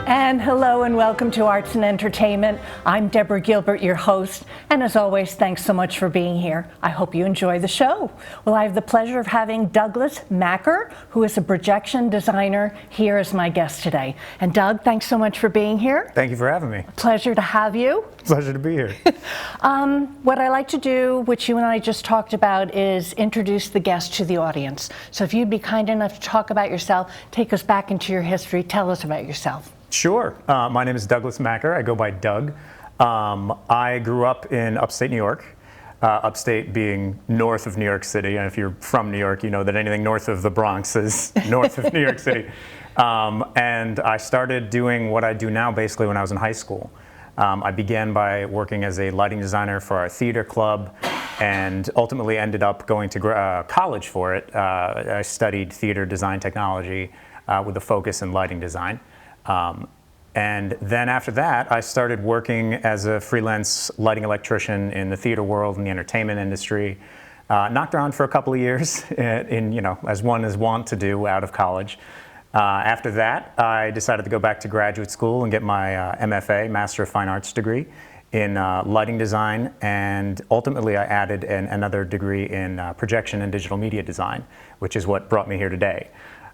And hello and welcome to Arts and Entertainment. I'm Deborah Gilbert, your host, and as always, thanks so much for being here. I hope you enjoy the show. Well, I have the pleasure of having Douglas Macur, who is a projection designer, here as my guest today. And Doug, thanks so much for being here. Thank you for having me. Pleasure to have you. Pleasure to be here. What I like to do, which you and I just talked about, is introduce the guest to the audience. So if you'd be kind enough to talk about yourself, take us back into your history, tell us about yourself. Sure. My name is Douglas Macur. I go by Doug. I grew up in upstate New York, upstate being north of New York City. And if you're from New York, you know that anything north of the Bronx is north of New York City. And I started doing what I do now basically when I was in high school. I began by working as a lighting designer for our theater club and ultimately ended up going to college for it. I studied theater design technology with a focus in lighting design. And then after that, I started working as a freelance lighting electrician in the theater world and the entertainment industry. Knocked around for a couple of years, as one is wont to do out of college. After that, I decided to go back to graduate school and get my MFA, Master of Fine Arts degree in lighting design, and ultimately I added another degree in projection and digital media design, which is what brought me here today.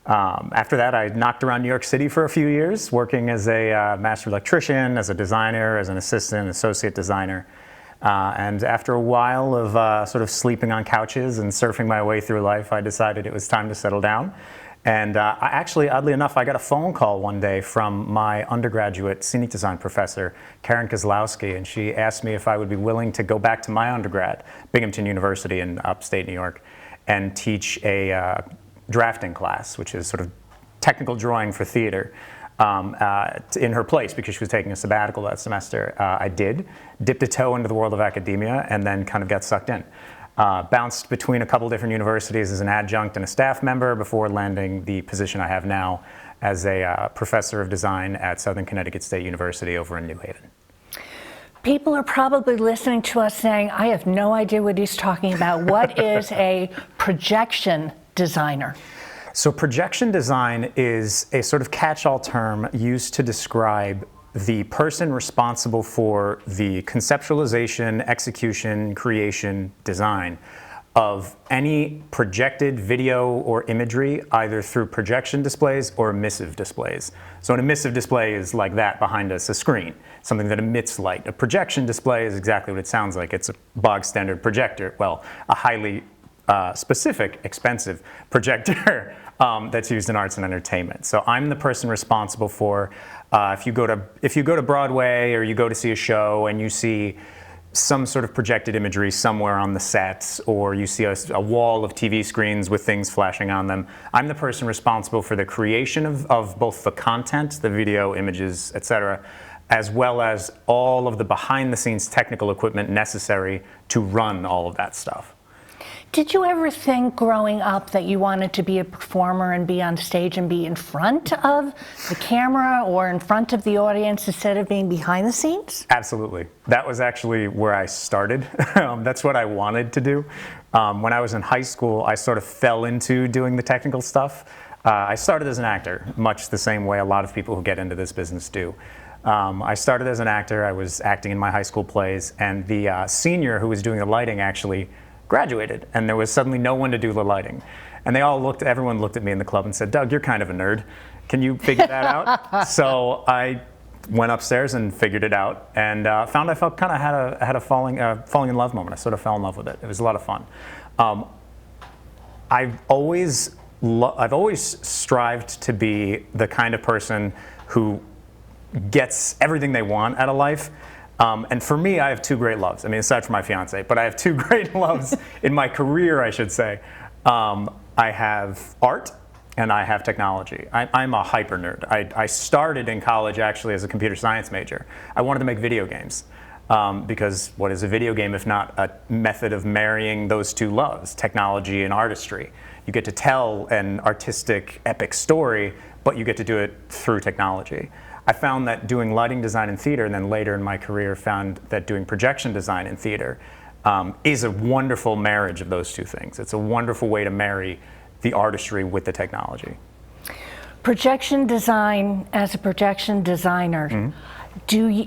After that, I knocked around New York City for a few years, working as a master electrician, as a designer, as an assistant, associate designer. And after a while of sort of sleeping on couches and surfing my way through life, I decided it was time to settle down. And actually, oddly enough, I got a phone call one day from my undergraduate scenic design professor, Karen Kozlowski, and she asked me if I would be willing to go back to my undergrad, Binghamton University in upstate New York, and teach a drafting class, which is sort of technical drawing for theater, in her place because she was taking a sabbatical that semester. I dipped a toe into the world of academia and then kind of got sucked in. Bounced between a couple different universities as an adjunct and a staff member before landing the position I have now as a professor of design at Southern Connecticut State University over in New Haven. People are probably listening to us saying, I have no idea what he's talking about. What is a projection designer? So projection design is a sort of catch-all term used to describe the person responsible for the conceptualization, execution, creation, design of any projected video or imagery, either through projection displays or emissive displays. So an emissive display is like that behind us, a screen, something that emits light. A projection display is exactly what it sounds like. It's a bog standard projector. Well, a highly specific, expensive projector that's used in arts and entertainment. So I'm the person responsible for if you go to Broadway or you go to see a show and you see some sort of projected imagery somewhere on the sets, or you see a wall of TV screens with things flashing on them, I'm the person responsible for the creation of both the content, the video, images, etc., as well as all of the behind-the-scenes technical equipment necessary to run all of that stuff. Did you ever think growing up that you wanted to be a performer and be on stage and be in front of the camera or in front of the audience instead of being behind the scenes? Absolutely. That was actually where I started. That's what I wanted to do. When I was in high school, I sort of fell into doing the technical stuff. I started as an actor, much the same way a lot of people who get into this business do. I started as an actor. I was acting in my high school plays, and the senior who was doing the lighting actually graduated, and there was suddenly no one to do the lighting. And everyone looked at me in the club and said, Doug, you're kind of a nerd. Can you figure that out? So I went upstairs and figured it out, and found I felt kind of had a falling in love moment. I sort of fell in love with it. It was a lot of fun. I've always strived to be the kind of person who gets everything they want out of life. And for me, I have two great loves. I mean, aside from my fiance, but I have two great loves in my career, I should say. I have art and I have technology. I'm a hyper nerd. I started in college actually as a computer science major. I wanted to make video games because what is a video game if not a method of marrying those two loves, technology and artistry? You get to tell an artistic, epic story, but you get to do it through technology. I found that doing lighting design in theater, and then later in my career found that doing projection design in theater is a wonderful marriage of those two things. It's a wonderful way to marry the artistry with the technology. Projection design, as a projection designer,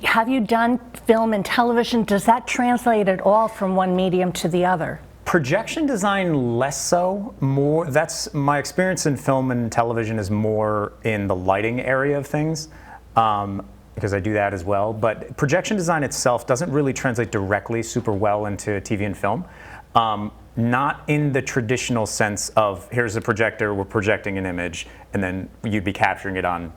have you done film and television? Does that translate at all from one medium to the other? Projection design, less so. More, that's my experience in film and television is more in the lighting area of things, because I do that as well. But projection design itself doesn't really translate directly super well into TV and film. Not in the traditional sense of here's a projector, we're projecting an image, and then you'd be capturing it on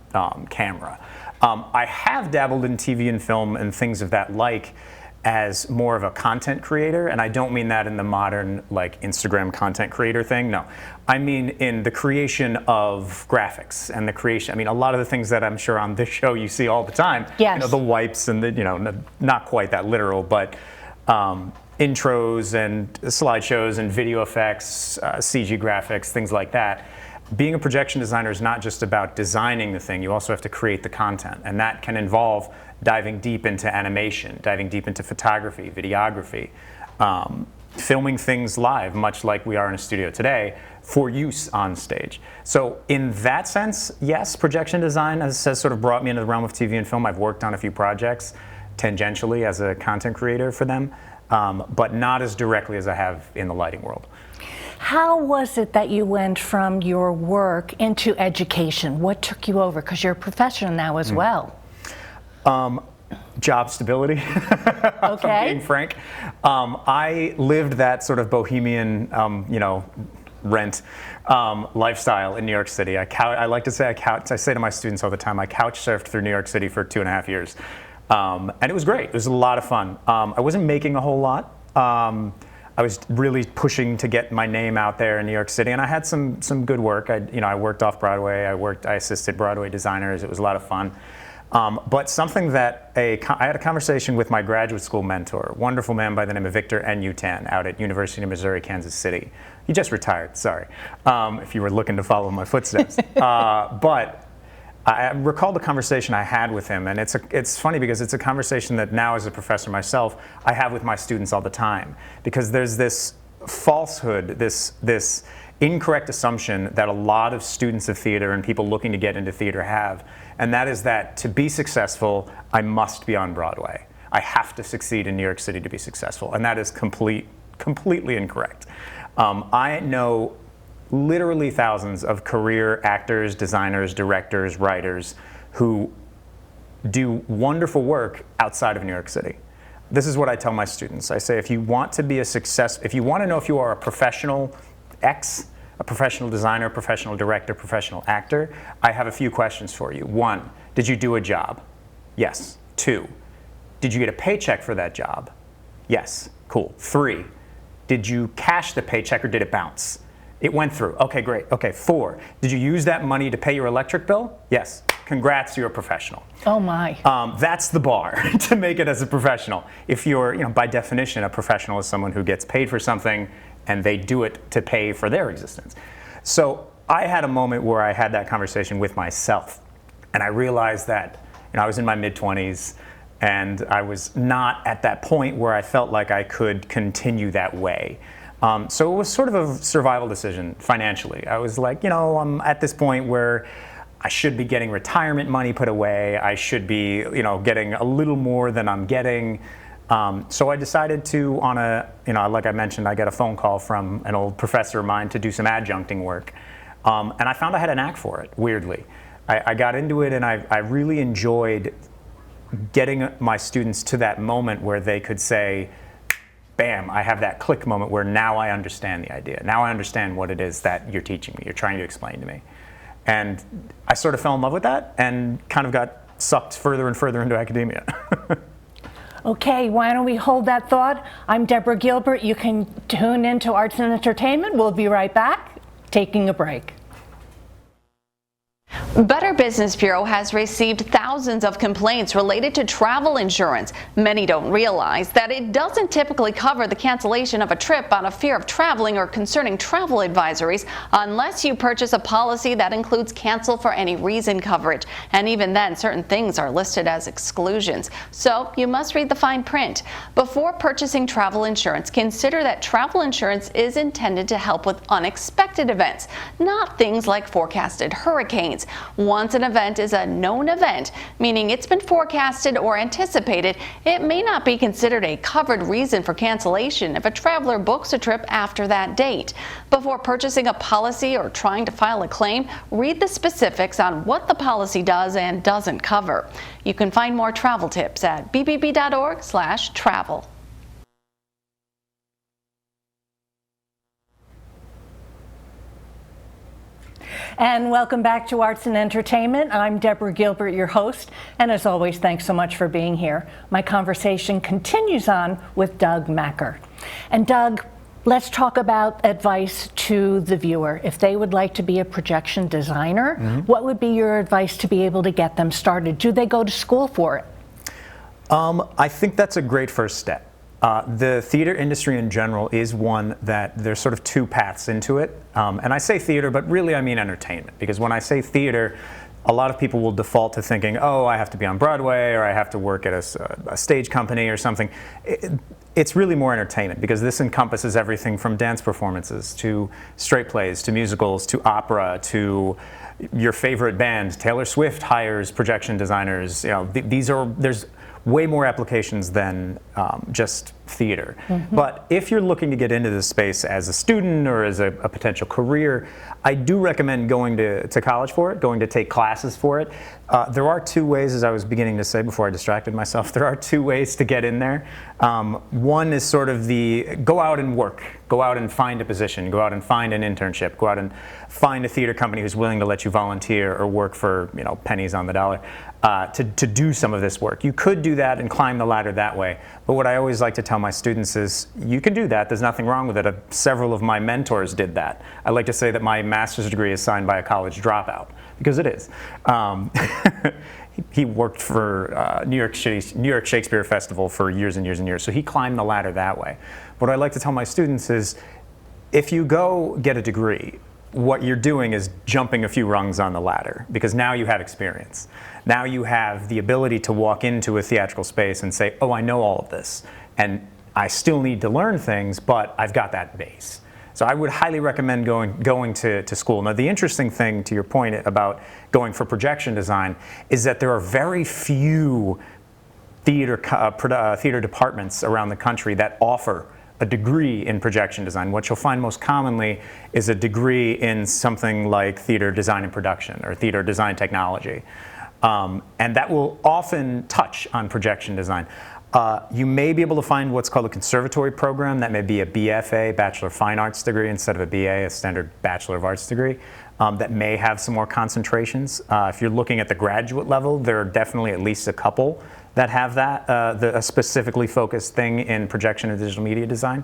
camera. I have dabbled in TV and film and things of that like as more of a content creator, and I don't mean that in the modern like Instagram content creator thing, no. I mean in the creation of graphics and the creation, I mean a lot of the things that I'm sure on this show you see all the time, yes. You know, the wipes and the, you know, not quite that literal, but intros and slideshows and video effects, CG graphics, things like that. Being a projection designer is not just about designing the thing, you also have to create the content, and that can involve diving deep into animation, diving deep into photography, videography, filming things live, much like we are in a studio today, for use on stage. So in that sense, yes, projection design has sort of brought me into the realm of TV and film. I've worked on a few projects tangentially as a content creator for them, but not as directly as I have in the lighting world. How was it that you went from your work into education? What took you over? Because you're a professional now as well. Job stability, okay. Being frank. I lived that sort of bohemian, you know, rent lifestyle in New York City. I like to say I say to my students all the time, I couch surfed through New York City for 2.5 years. And it was great. It was a lot of fun. I wasn't making a whole lot. I was really pushing to get my name out there in New York City, and I had some good work. I worked off Broadway. I assisted Broadway designers. It was a lot of fun. But something that I had a conversation with my graduate school mentor, wonderful man by the name of Victor N. Utan out at University of Missouri, Kansas City. He just retired, sorry, if you were looking to follow my footsteps. But I recall the conversation I had with him, and it's funny because it's a conversation that now as a professor myself, I have with my students all the time. Because there's this falsehood, this incorrect assumption that a lot of students of theater and people looking to get into theater have, and that is that to be successful, I must be on Broadway. I have to succeed in New York City to be successful, and that is completely incorrect. I know literally thousands of career actors, designers, directors, writers who do wonderful work outside of New York City. This is what I tell my students. I say if you want to be a success, if you want to know if you are a professional X, a professional designer, professional director, professional actor, I have a few questions for you. 1, did you do a job? Yes. 2, did you get a paycheck for that job? Yes. Cool. 3, did you cash the paycheck or did it bounce? It went through. Okay, great. Okay, 4, did you use that money to pay your electric bill? Yes. Congrats, you're a professional. Oh my. That's the bar to make it as a professional. If you're, by definition, a professional is someone who gets paid for something and they do it to pay for their existence. So I had a moment where I had that conversation with myself, and I realized that I was in my mid-20s and I was not at that point where I felt like I could continue that way. So it was sort of a survival decision financially. I was like, I'm at this point where I should be getting retirement money put away. I should be, getting a little more than I'm getting. So I decided to, like I mentioned, I got a phone call from an old professor of mine to do some adjuncting work. And I found I had a knack for it, weirdly. I got into it and I really enjoyed getting my students to that moment where they could say, bam, I have that click moment where now I understand the idea. Now I understand what it is that you're teaching me, you're trying to explain to me. And I sort of fell in love with that and kind of got sucked further and further into academia. Okay, why don't we hold that thought? I'm Deborah Gilbert. You can tune into Arts and Entertainment. We'll be right back, taking a break. Better Business Bureau has received thousands of complaints related to travel insurance. Many don't realize that it doesn't typically cover the cancellation of a trip out of fear of traveling or concerning travel advisories unless you purchase a policy that includes cancel for any reason coverage. And even then, certain things are listed as exclusions. So you must read the fine print. Before purchasing travel insurance, consider that travel insurance is intended to help with unexpected events, not things like forecasted hurricanes. Once an event is a known event, meaning it's been forecasted or anticipated, it may not be considered a covered reason for cancellation if a traveler books a trip after that date. Before purchasing a policy or trying to file a claim, read the specifics on what the policy does and doesn't cover. You can find more travel tips at bbb.org/travel. And welcome back to Arts and Entertainment. I'm Deborah Gilbert, your host, and as always, thanks so much for being here. My conversation continues on with Doug Macur. And Doug, let's talk about advice to the viewer. If they would like to be a projection designer, what would be your advice to be able to get them started? Do they go to school for it? I think that's a great first step. The theater industry in general is one that there's sort of two paths into it. And I say theater, but really I mean entertainment. Because when I say theater, a lot of people will default to thinking, oh, I have to be on Broadway or I have to work at a stage company or something. It's really more entertainment because this encompasses everything from dance performances to straight plays to musicals to opera to your favorite band. Taylor Swift hires projection designers. You know, there's way more applications than just theater. But if you're looking to get into this space as a student or as a potential career, I do recommend going to college for it, going to take classes for it. There are two ways, as I was beginning to say before I distracted myself, there are two ways to get in there. One is sort of the go out and work, go out and find a position, go out and find an internship, go out and find a theater company who's willing to let you volunteer or work for, you know, pennies on the dollar to do some of this work. You could do that and climb the ladder that way. But what I always like to tell my students is you can do that. There's nothing wrong with it. Several of my mentors did that. I like to say that my master's degree is signed by a college dropout, because it is. He worked for New York Shakespeare Festival for years and years and years, so he climbed the ladder that way. What I like to tell my students is if you go get a degree, what you're doing is jumping a few rungs on the ladder, because now you have experience. Now you have the ability to walk into a theatrical space and say, oh, I know all of this, and I still need to learn things, but I've got that base. So I would highly recommend going to school. Now, the interesting thing to your point about going for projection design is that there are very few theater departments around the country that offer a degree in projection design. What you'll find most commonly is a degree in something like theater design and production or theater design technology. And that will often touch on projection design. You may be able to find what's called a conservatory program. That may be a BFA, Bachelor of Fine Arts degree, instead of a BA, a standard Bachelor of Arts degree, that may have some more concentrations. If you're looking at the graduate level, there are definitely at least a couple that have that, a specifically focused thing in projection and digital media design.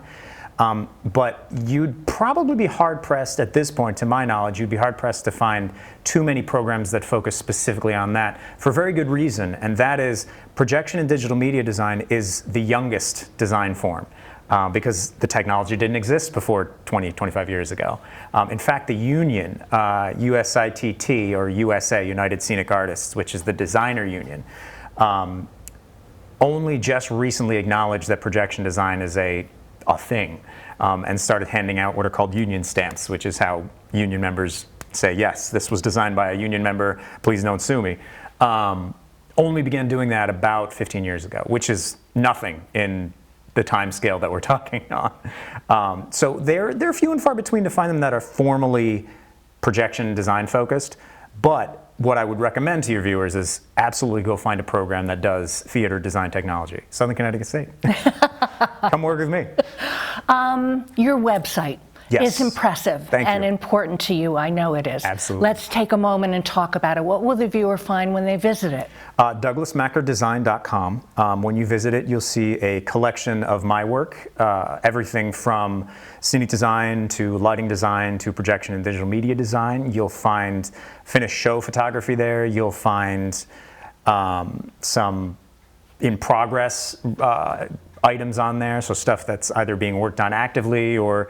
But you'd probably be hard-pressed at this point, to my knowledge, you'd be hard-pressed to find too many programs that focus specifically on that for a very good reason, and that is projection and digital media design is the youngest design form. Because the technology didn't exist before 20, 25 years ago. In fact, the union, USITT, or USA, United Scenic Artists, which is the designer union, only just recently acknowledged that projection design is a thing, and started handing out what are called union stamps, which is how union members say, yes, this was designed by a union member, please don't sue me. Only began doing that about 15 years ago, which is nothing in the time scale that we're talking on. So they're few and far between to find them that are formally projection design focused, but what I would recommend to your viewers is absolutely go find a program that does theater design technology. Southern Connecticut State. Come work with me. Your website is impressive and important to you. I know it is. Absolutely. Let's take a moment and talk about it. What will the viewer find when they visit it? DouglasMacurDesign.com. When you visit it, you'll see a collection of my work, everything from scenic design to lighting design to projection and digital media design. You'll find finished show photography there. You'll find some in progress items on there, so stuff that's either being worked on actively or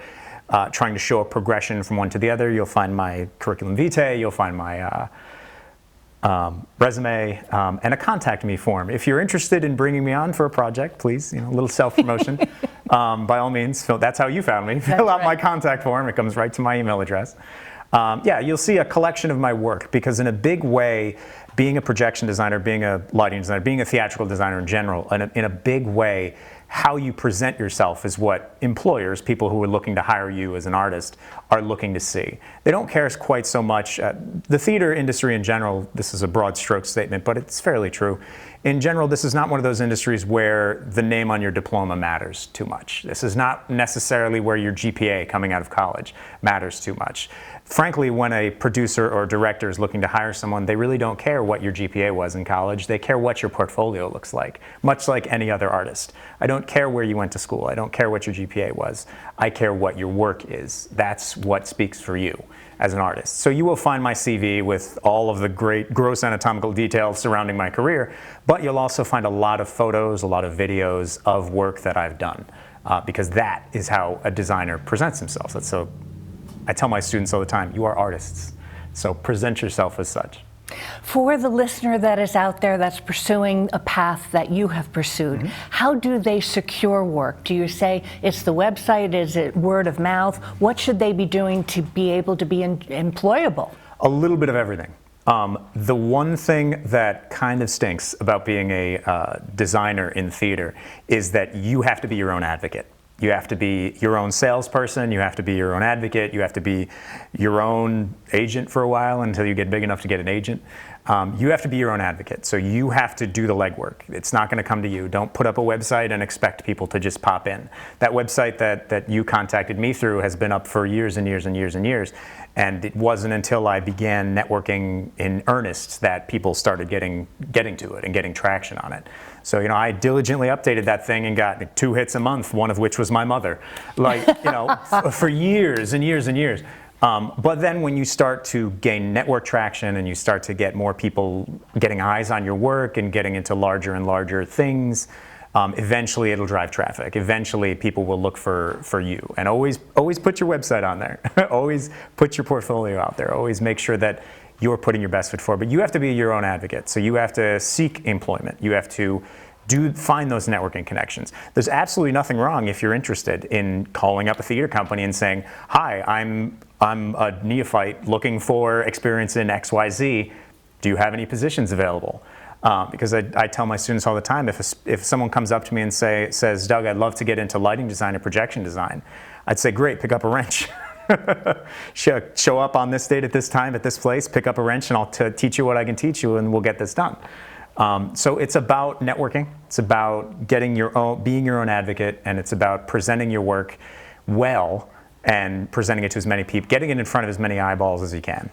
trying to show a progression from one to the other. You'll find my curriculum vitae, you'll find my resume, and a contact me form. If you're interested in bringing me on for a project, please, a little self-promotion, by all means, that's how you found me. Fill out my contact form, it comes right to my email address. Yeah, you'll see a collection of my work because in a big way, being a projection designer, being a lighting designer, being a theatrical designer in general, in a big way, how you present yourself is what employers, people who are looking to hire you as an artist, are looking to see. They don't care quite so much. The theater industry in general, this is a broad stroke statement, but it's fairly true. In general, this is not one of those industries where the name on your diploma matters too much. This is not necessarily where your GPA coming out of college matters too much. Frankly, when a producer or director is looking to hire someone, they really don't care what your GPA was in college. They care what your portfolio looks like, much like any other artist. I don't care where you went to school. I don't care what your GPA was. I care what your work is. That's what speaks for you as an artist. So you will find my CV with all of the great gross anatomical details surrounding my career, but you'll also find a lot of photos, a lot of videos of work that I've done, because that is how a designer presents himself. So I tell my students all the time, you are artists, so present yourself as such. For the listener that is out there that's pursuing a path that you have pursued, how do they secure work? Do you say it's the website? Is it word of mouth? What should they be doing to be able to be employable? A little bit of everything. The one thing that kind of stinks about being a designer in theater is that you have to be your own advocate. You have to be your own salesperson, you have to be your own advocate, you have to be your own agent for a while until you get big enough to get an agent. You have to be your own advocate, so you have to do the legwork. It's not going to come to you. Don't put up a website and expect people to just pop in. That website that you contacted me through has been up for years and years and years and years, and it wasn't until I began networking in earnest that people started getting to it and getting traction on it. So, I diligently updated that thing and got 2 hits a month, one of which was my mother, for years and years and years. But then when you start to gain network traction and you start to get more people getting eyes on your work and getting into larger and larger things, eventually it'll drive traffic. Eventually people will look for you. And always put your website on there. Always put your portfolio out there. Always make sure that you're putting your best foot forward. But you have to be your own advocate. So you have to seek employment. You have to find those networking connections. There's absolutely nothing wrong if you're interested in calling up a theater company and saying, "Hi, I'm a neophyte looking for experience in XYZ. Do you have any positions available?" Because I tell my students all the time, if someone comes up to me and says, "Doug, I'd love to get into lighting design or projection design," I'd say, "Great, pick up a wrench." Show up on this date at this time at this place, pick up a wrench, and I'll teach you what I can teach you, and we'll get this done. So it's about networking. It's about being your own advocate, and it's about presenting your work well and presenting it to as many people, getting it in front of as many eyeballs as you can.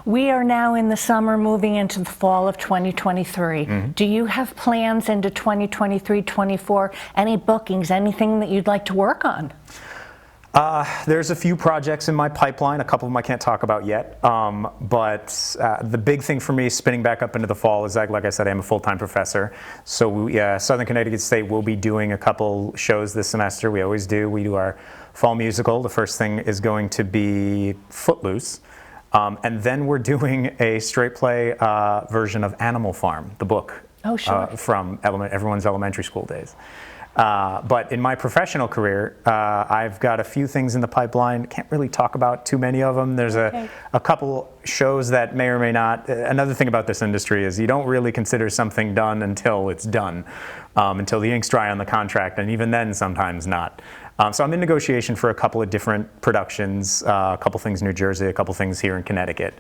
We are now in the summer, moving into the fall of 2023. Do you have plans into 2023, 24? Any bookings, anything that you'd like to work on? There's a few projects in my pipeline. A couple of them I can't talk about yet. But the big thing for me spinning back up into the fall is like I said, I'm a full-time professor. So Southern Connecticut State will be doing a couple shows this semester. We always do. We do our fall musical. The first thing is going to be Footloose. And then we're doing a straight play version of Animal Farm, the book. Oh, sure. From everyone's elementary school days. But in my professional career, I've got a few things in the pipeline. Can't really talk about too many of them. There's a couple shows that may or may not. Another thing about this industry is you don't really consider something done until it's done, until the ink's dry on the contract, and even then sometimes not. So I'm in negotiation for a couple of different productions, a couple things in New Jersey, a couple things here in Connecticut.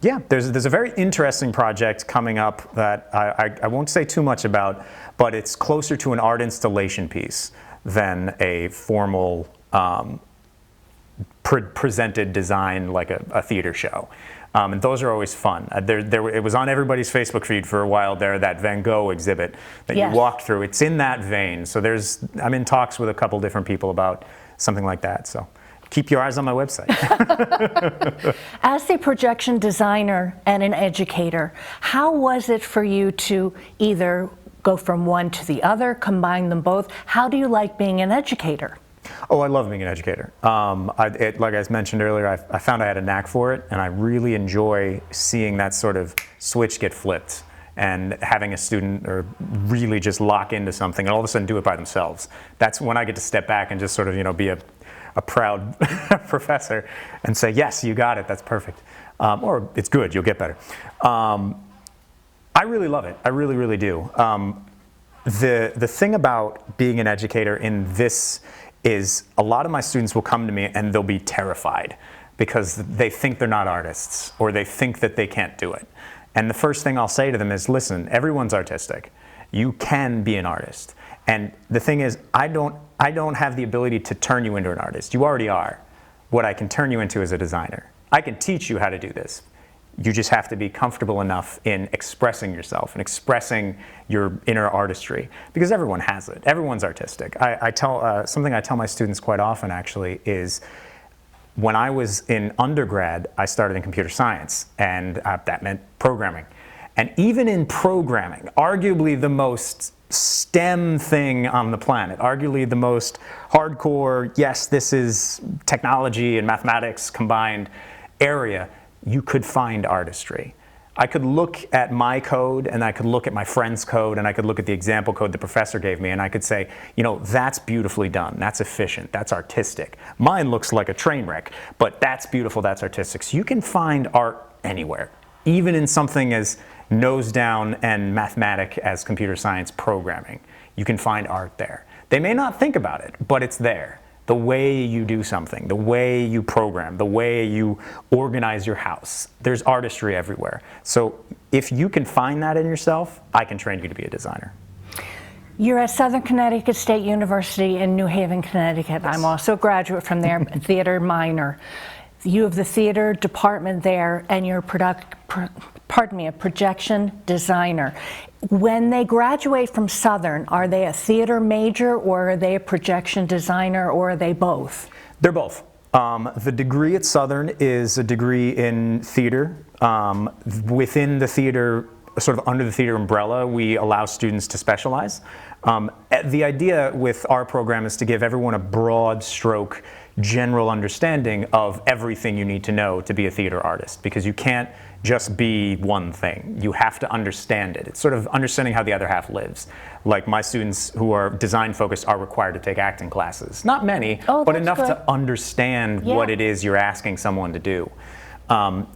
Yeah, there's a very interesting project coming up that I won't say too much about, but it's closer to an art installation piece than a formal presented design like a theater show. And those are always fun. It was on everybody's Facebook feed for a while there, that Van Gogh exhibit that you walked through. It's in that vein. So I'm in talks with a couple different people about something like that. So keep your eyes on my website. As a projection designer and an educator, how was it for you to either go from one to the other, combine them both? How do you like being an educator? Oh, I love being an educator. Like I mentioned earlier, I found I had a knack for it, and I really enjoy seeing that sort of switch get flipped and having a student or really just lock into something and all of a sudden do it by themselves. That's when I get to step back and just sort of, be a proud professor and say, yes, you got it, that's perfect. Or it's good, you'll get better. I really love it, I really, really do. The thing about being an educator in this is a lot of my students will come to me and they'll be terrified because they think they're not artists or they think that they can't do it. And the first thing I'll say to them is, listen, everyone's artistic. You can be an artist. And the thing is, I don't have the ability to turn you into an artist. You already are. What I can turn you into is a designer. I can teach you how to do this. You just have to be comfortable enough in expressing yourself and expressing your inner artistry, because everyone has it. Everyone's artistic. Something I tell my students quite often, actually, is when I was in undergrad, I started in computer science, and that meant programming. And even in programming, arguably the most STEM thing on the planet, arguably the most hardcore, yes, this is technology and mathematics combined area, you could find artistry. I could look at my code and I could look at my friend's code and I could look at the example code the professor gave me and I could say, you know, that's beautifully done, that's efficient, that's artistic. Mine looks like a train wreck, but that's beautiful, that's artistic. So you can find art anywhere, even in something as nose down and mathematic as computer science programming. You can find art there. They may not think about it, but it's there. The way you do something, the way you program, the way you organize your house. There's artistry everywhere. So if you can find that in yourself, I can train you to be a designer. You're at Southern Connecticut State University in New Haven, Connecticut. Yes. I'm also a graduate from there, theater minor. You have the theater department there, and you're a projection designer. When they graduate from Southern, are they a theater major, or are they a projection designer, or are they both? They're both. The degree at Southern is a degree in theater. Within the theater, sort of under the theater umbrella, we allow students to specialize. The idea with our program is to give everyone a broad stroke general understanding of everything you need to know to be a theater artist, because you can't just be one thing. You have to understand it. It's sort of understanding how the other half lives. Like my students who are design focused are required to take acting classes. Not many, but enough to understand what it is you're asking someone to do.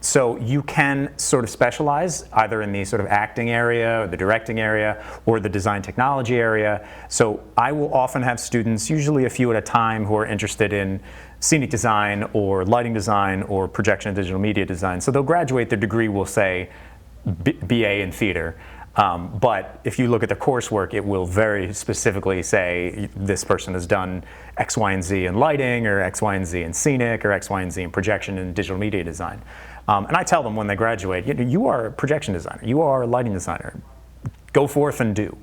So you can sort of specialize either in the sort of acting area or the directing area or the design technology area. So I will often have students, usually a few at a time, who are interested in scenic design or lighting design or projection and digital media design. So they'll graduate, their degree will say BA in theater. But if you look at the coursework, it will very specifically say this person has done X, Y, and Z in lighting, or X, Y, and Z in scenic, or X, Y, and Z in projection and digital media design. And I tell them when they graduate, you are a projection designer, you are a lighting designer. Go forth and do.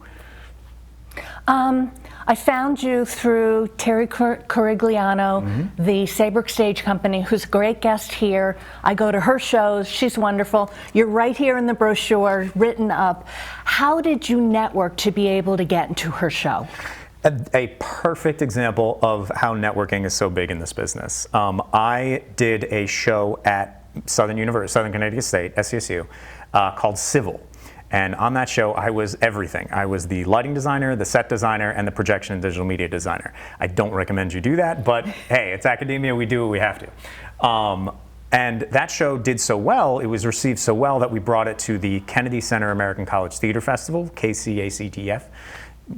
I found you through Terry Corigliano, the Saybrook Stage Company, who's a great guest here. I go to her shows. She's wonderful. You're right here in the brochure, written up. How did you network to be able to get into her show? A perfect example of how networking is so big in this business. I did a show at Southern Connecticut State, SCSU, called Civil. And on that show, I was everything. I was the lighting designer, the set designer, and the projection and digital media designer. I don't recommend you do that, but hey, it's academia, we do what we have to. And that show did so well, it was received so well that we brought it to the Kennedy Center American College Theater Festival, KCACTF,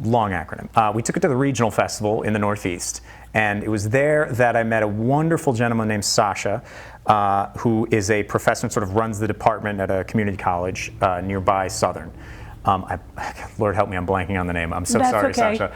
long acronym. We took it to the regional festival in the Northeast. And it was there that I met a wonderful gentleman named Sasha, who is a professor and sort of runs the department at a community college nearby Southern. Lord help me, I'm blanking on the name. I'm so sorry, okay. Sasha.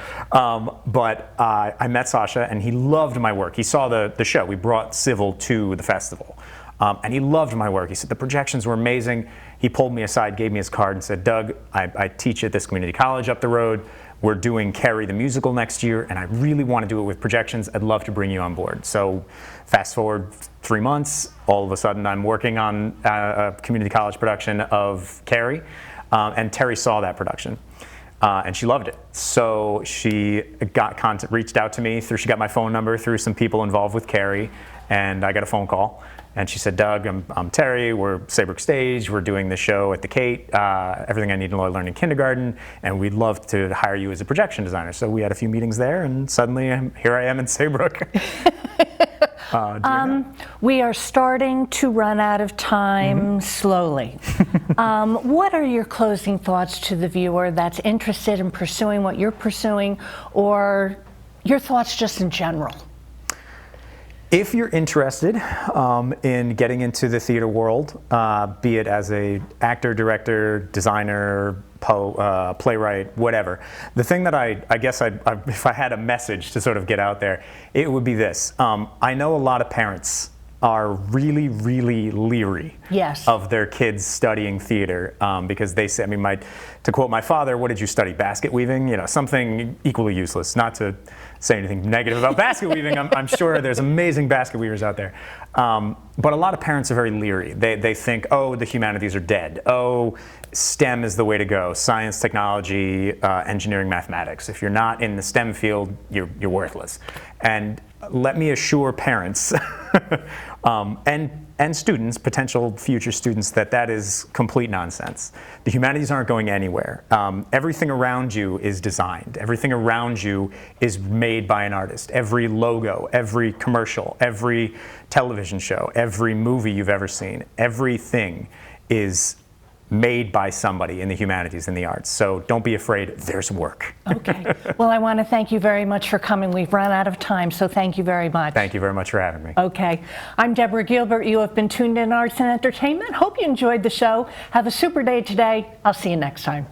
But I met Sasha, and he loved my work. He saw the show. We brought Civil to the festival. And he loved my work. He said the projections were amazing. He pulled me aside, gave me his card, and said, Doug, I teach at this community college up the road. We're doing Carrie the musical next year, and I really want to do it with projections. I'd love to bring you on board. So fast forward 3 months, all of a sudden I'm working on a community college production of Carrie, and Terry saw that production. And she loved it. So she reached out to me, she got my phone number through some people involved with Carrie, and I got a phone call. And she said, Doug, I'm Terry, we're Saybrook Stage, we're doing the show at the Kate, everything I need to learn in kindergarten, and we'd love to hire you as a projection designer. So we had a few meetings there, and suddenly here I am in Saybrook. We are starting to run out of time slowly. What are your closing thoughts to the viewer that's interested in pursuing what you're pursuing, or your thoughts just in general? If you're interested in getting into the theater world, be it as a actor, director, designer, playwright, whatever, the thing that I guess if I had a message to sort of get out there, it would be this. I know a lot of parents are really, really leery of their kids studying theater because they say, I mean, to quote my father, what did you study? Basket weaving? You know, something equally useless. Not to say anything negative about basket weaving. I'm sure there's amazing basket weavers out there. But a lot of parents are very leery. They think, oh, the humanities are dead. Oh, STEM is the way to go. Science, technology, engineering, mathematics. If you're not in the STEM field, you're worthless. And let me assure parents and students, potential future students, that is complete nonsense. The humanities aren't going anywhere. Everything around you is designed. Everything around you is made by an artist. Every logo, every commercial, every television show, every movie you've ever seen, everything is made by somebody in the humanities and the arts. So don't be afraid, there's work. Okay. Well, I want to thank you very much for coming. We've run out of time, so thank you very much. Thank you very much for having me. Okay. I'm Deborah Gilbert. You have been tuned in Arts and Entertainment. Hope you enjoyed the show. Have a super day today. I'll see you next time.